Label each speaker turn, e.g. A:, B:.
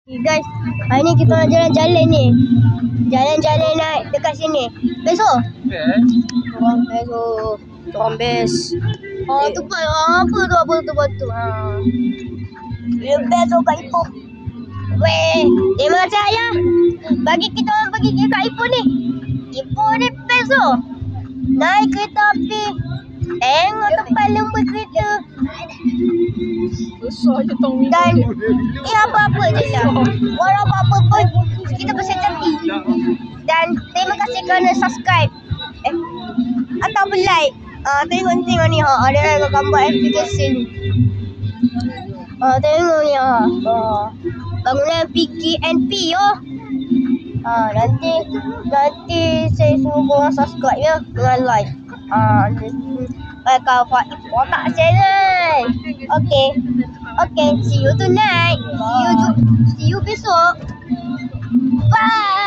A: Guys, hari ni kita nak jalan-jalan ni. Jalan-jalan naik dekat sini. Besok? Besok. Turun bes. Tempat apa tu? Besok kat Ipoh. Weh, terima kasih ayah. Bagi kita orang pergi kat Ipoh ni. Ipoh ni besok. Naik kereta api. Tengok tempat lembut kereta.
B: Besar je tong ni.
A: Dan apa-apa je lah. Walau apa-apa pun kita bersih cantik. Dan terima kasih kerana subscribe ataupun like. Tengok ni ada gambar aplikasi ni. Tengok ni bangunan PKNP nanti saya suruh korang subscribe ya dengan like. Kau buat kotak channel. Okay, see you tonight. See you besok. Bye.